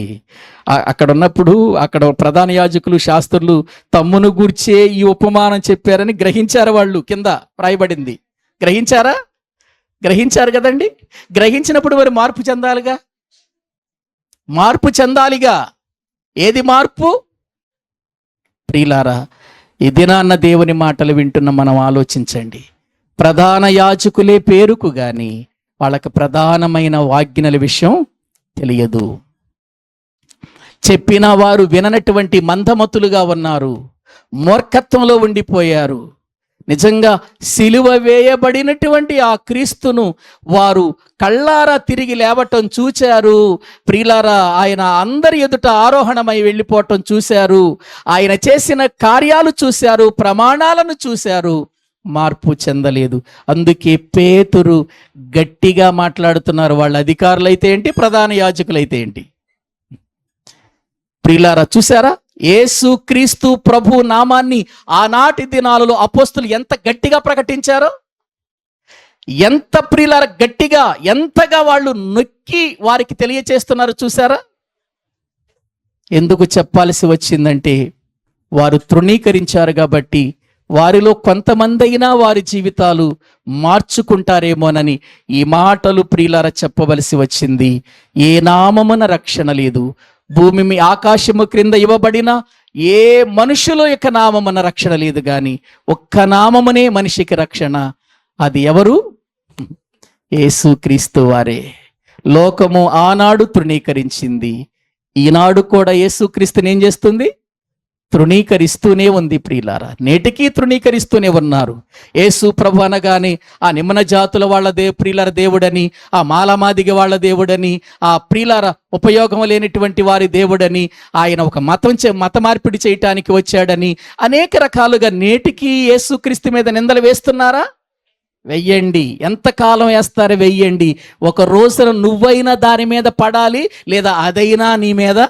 అక్కడ ఉన్నప్పుడు అక్కడ ప్రధాన యాజకులు, శాస్త్రులు తమ్మును గూర్చే ఈ ఉపమానం చెప్పారని గ్రహించారు. వాళ్ళు కింద రాయబడింది. గ్రహించారా? గ్రహించారు కదండి. గ్రహించినప్పుడు మరి మార్పు చెందాలిగా, మార్పు చెందాలిగా. ఏది మార్పు? ప్రియులారా, ఈ దినాన్న దేవుని మాటలు వింటున్న మనం ఆలోచించండి. ప్రధాన యాజకులే పేరుకు గాని వాళ్ళకి ప్రధానమైన ఆజ్ఞల విషయం తెలియదు. చెప్పిన వారు విననటువంటి మందమతులుగా ఉన్నారు, మూర్ఖత్వంలో ఉండిపోయారు. నిజంగా సిలువ వేయబడినటువంటి ఆ క్రీస్తును వారు కళ్ళారా తిరిగి లేవటం చూశారు. ప్రియులారా, ఆయన అందరి ఎదుట ఆరోహణమై వెళ్ళిపోవటం చూశారు. ఆయన చేసిన కార్యాలు చూశారు, ప్రమాణాలను చూశారు. మార్పు చెందలేదు. అందుకే పేతురు గట్టిగా మాట్లాడుతున్నారు. వాళ్ళ అధికారులైతే ఏంటి, ప్రధాన యాజకులైతే ఏంటి. ప్రియులారా, చూసారా? యేసుక్రీస్తు ప్రభు నామాన్ని ఆనాటి దినాలలో అపోస్తులు ఎంత గట్టిగా ప్రకటించారో, ఎంత ప్రియులారా గట్టిగా, ఎంతగా వాళ్ళు నొక్కి వారికి తెలియచేస్తున్నారు చూసారా? ఎందుకు చెప్పాల్సి వచ్చిందంటే వారు తృణీకరించారు కాబట్టి వారిలో కొంతమంది అయినా వారి జీవితాలు మార్చుకుంటారేమోనని ఈ మాటలు ప్రియులారా చెప్పవలసి వచ్చింది. ఏ నామమున రక్షణ లేదు, భూమి ఆకాశము క్రింద ఇవ్వబడిన ఏ మనుషుల యొక్క నామమున రక్షణ లేదు, కానీ ఒక్క నామమునే మనిషికి రక్షణ. అది ఎవరు? యేసుక్రీస్తు వారే. లోకము ఆనాడు తృణీకరించింది, ఈనాడు కూడా యేసుక్రీస్తుని ఏం చేస్తుంది? తృణీకరిస్తూనే ఉంది ప్రియులారా. నేటికీ తృణీకరిస్తూనే ఉన్నారు. యేసు ప్రభు అనగానే ఆ నిమ్మన జాతుల వాళ్ళ ప్రియులార దేవుడని, ఆ మాలమాదిగ వాళ్ళ దేవుడని, ఆ ప్రియులార ఉపయోగం లేనటువంటి వారి దేవుడని, ఆయన ఒక మత మార్పిడి చేయటానికి వచ్చాడని అనేక రకాలుగా నేటికీ యేసుక్రీస్తు మీద నిందలు వేస్తున్నారా? వెయ్యండి. ఎంతకాలం వేస్తారో వెయ్యండి. ఒక రోజున నువ్వైనా దాని మీద పడాలి, లేదా అదైనా నీ మీద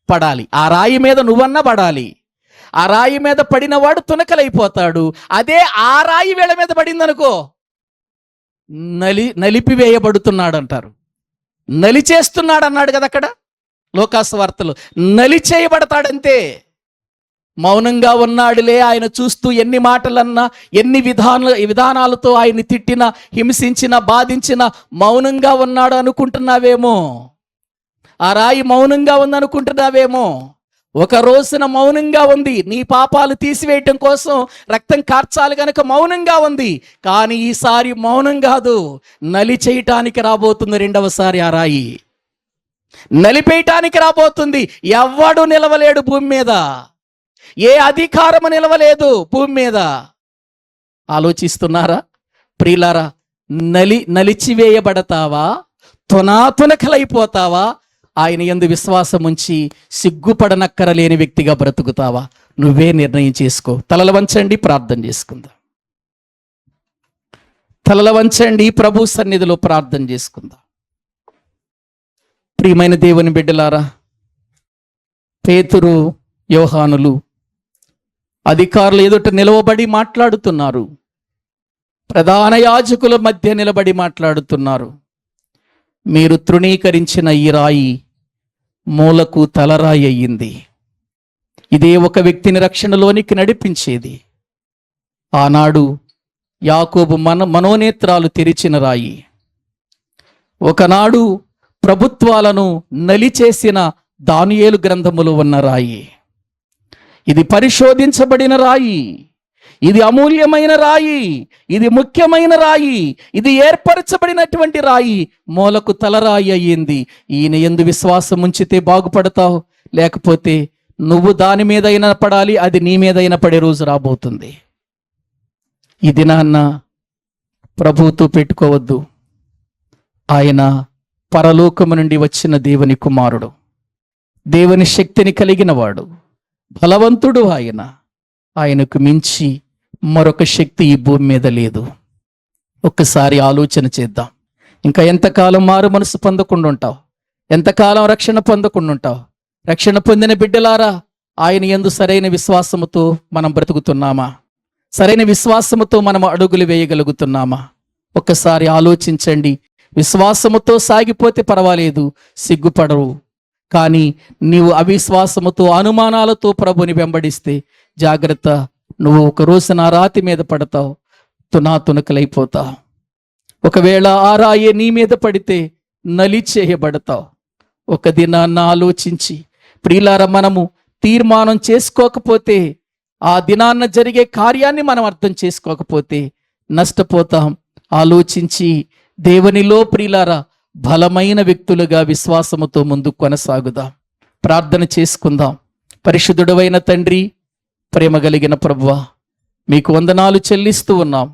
పడాలి. ఆ రాయి మీద నువ్వన్నా పడాలి. ఆ రాయి మీద పడినవాడు తునకలైపోతాడు. అదే ఆ రాయి వీళ్ళ మీద పడిందనుకో, నలిపివేయబడుతున్నాడు అంటారు. నలిచేస్తున్నాడు అన్నాడు కదా అక్కడ లోకాసు వార్తలు. నలిచేయబడతాడంతే. మౌనంగా ఉన్నాడులే, ఆయన చూస్తూ ఎన్ని మాటలన్నా, ఎన్ని విధానాలతో ఆయన్ని తిట్టిన, హింసించిన, బాధించిన, మౌనంగా ఉన్నాడు అనుకుంటున్నావేమో. ఆ రాయి మౌనంగా ఉందనుకుంటున్నావేమో. ఒక రోజున మౌనంగా ఉంది, నీ పాపాలు తీసివేయటం కోసం రక్తం కార్చాలి గనక మౌనంగా ఉంది. కానీ ఈసారి మౌనం కాదు, నలి చేయటానికి రాబోతుంది. రెండవసారి ఆ రాయి నలిపేయటానికి రాబోతుంది. ఎవ్వడు నిలవలేడు భూమి మీద, ఏ అధికారము నిలవలేదు భూమి మీద. ఆలోచిస్తున్నారా ప్రియులారా? నలిచివేయబడతావా, తునాతునకలైపోతావా? ఆయన యందు విశ్వాసం ఉంచి సిగ్గుపడనక్కరలేని వ్యక్తిగా బ్రతుకుతావా? నువ్వే నిర్ణయం చేసుకో. తలలు వంచండి, ప్రార్థన చేసుకుందాం. తలలు వంచండి, ప్రభు సన్నిధిలో ప్రార్థన చేసుకుందాం. ప్రియమైన దేవుని బిడ్డలారా, పేతురు, యోహానులు అధికారులు ఎదుట నిలవబడి మాట్లాడుతున్నారు. ప్రధాన యాజకుల మధ్య నిలబడి మాట్లాడుతున్నారు. మీరు తృణీకరించిన ఈ రాయి మూలకు తలరాయి అయ్యింది. ఇదే ఒక వ్యక్తిని రక్షణలోనికి నడిపించేది. ఆనాడు యాకోబు మనోనేత్రాలు తెరిచిన రాయి, ఒకనాడు ప్రభుత్వాలను నలిచేసిన దానియేలు గ్రంథములో ఉన్న రాయి. ఇది పరిశోధించబడిన రాయి, ఇది అమూల్యమైన రాయి, ఇది ముఖ్యమైన రాయి, ఇది ఏర్పరచబడినటువంటి రాయి మూలకు తలరాయి అయ్యింది. ఈయన యందు విశ్వాసం ఉంచితే బాగుపడతావు, లేకపోతే నువ్వు దాని మీదైనా పడాలి, అది నీ మీదైనా పడే రోజు రాబోతుంది. ఇది నాన్న ప్రభువుతో పెట్టుకోవద్దు. ఆయన పరలోకము నుండి వచ్చిన దేవుని కుమారుడు, దేవుని శక్తిని కలిగిన వాడు, బలవంతుడు. ఆయనకు మించి మరొక శక్తి ఈ భూమి మీద లేదు. ఒక్కసారి ఆలోచన చేద్దాం. ఇంకా ఎంతకాలం మారు మనసు పొందకుండా ఉంటావు? ఎంతకాలం రక్షణ పొందకుండా ఉంటావు? రక్షణ పొందిన బిడ్డలారా, ఆయన యందు సరైన విశ్వాసముతో మనం బ్రతుకుతున్నామా? సరైన విశ్వాసముతో మనం అడుగులు వేయగలుగుతున్నామా? ఒక్కసారి ఆలోచించండి. విశ్వాసముతో సాగిపోతే పర్వాలేదు, సిగ్గుపడవు. కానీ నీవు అవిశ్వాసముతో, అనుమానాలతో ప్రభుని వెంబడిస్తే జాగ్రత్త, నువ్వు ఒక రోజు నా రాతి మీద పడతావు, తునకలైపోతావు. ఒకవేళ ఆ రాయే నీ మీద పడితే నలిచేయబడతావు. ఒక దినాన్న ఆలోచించి ప్రియులారా, మనము తీర్మానం చేసుకోకపోతే, ఆ దినాన్న జరిగే కార్యాన్ని మనం అర్థం చేసుకోకపోతే నష్టపోతాం. ఆలోచించి దేవునిలో ప్రియులారా బలమైన వ్యక్తులుగా విశ్వాసముతో ముందుకు కొనసాగుదాం. ప్రార్థన చేసుకుందాం. పరిశుద్ధుడవైన తండ్రి, ప్రేమ కలిగిన ప్రభువా, మీకు వందనాలు చెల్లిస్తూ ఉన్నాం.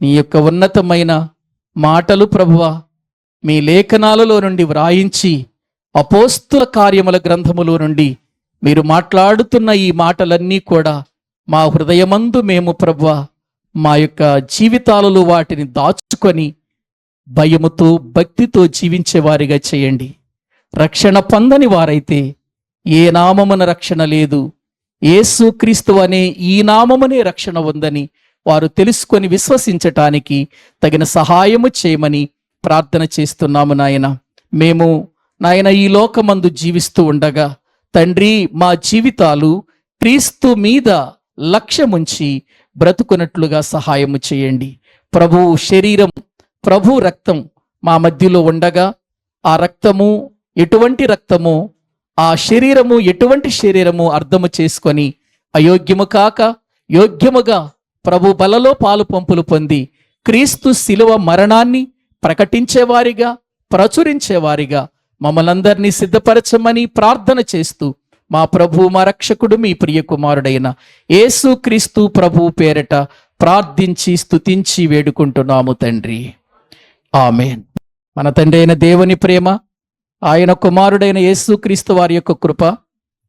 నీ యొక్క ఉన్నతమైన మాటలు ప్రభువా, మీ లేఖనాలలో నుండి వ్రాయించి అపోస్తుల కార్యముల గ్రంథములో నుండి మీరు మాట్లాడుతున్న ఈ మాటలన్నీ కూడా మా హృదయమందు మేము ప్రభువా మా యొక్క జీవితాలలో వాటిని దాచుకొని భయముతో, భక్తితో జీవించేవారిగా చేయండి. రక్షణ పొందని వారైతే ఏ నామమున రక్షణ లేదు, యేసుక్రీస్తు అనే ఈ నామమునే రక్షణ ఉందని వారు తెలుసుకొని విశ్వసించటానికి తగిన సహాయము చేయమని ప్రార్థన చేస్తున్నాము నాయన. మేము నాయన ఈ లోకమందు జీవిస్తూ ఉండగా తండ్రి, మా జీవితాలు క్రీస్తు మీద లక్ష్యముంచి బ్రతుకున్నట్లుగా సహాయము చేయండి. ప్రభు శరీరం, ప్రభు రక్తం మా మధ్యలో ఉండగా, ఆ రక్తము ఎటువంటి రక్తము, ఆ శరీరము ఎటువంటి శరీరము అర్థము చేసుకొని అయోగ్యము కాక యోగ్యముగా ప్రభు బలలో పాలు పంపులు పొంది క్రీస్తు శిలువ మరణాన్ని ప్రకటించేవారిగా, ప్రచురించేవారిగా మమ్మల్ందరినీ సిద్ధపరచమని ప్రార్థన చేస్తూ మా ప్రభు, మా రక్షకుడు, మీ ప్రియ కుమారుడైన యేసు క్రీస్తు ప్రభు పేరట ప్రార్థించి స్తుతించి వేడుకుంటున్నాము తండ్రి. ఆమేన్. మన తండ్రి అయిన దేవుని ప్రేమ, ఆయన కుమారుడైన యేసు క్రీస్తు వారి యొక్క కృప,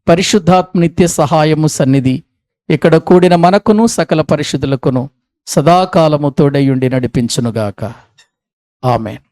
పరిశుద్ధాత్మ నిత్య సహాయము సన్నిధి ఇక్కడ కూడిన మనకును సకల పరిశుద్ధులకును సదాకాలము తోడయుండి నడిపించునుగాక. ఆమేన్.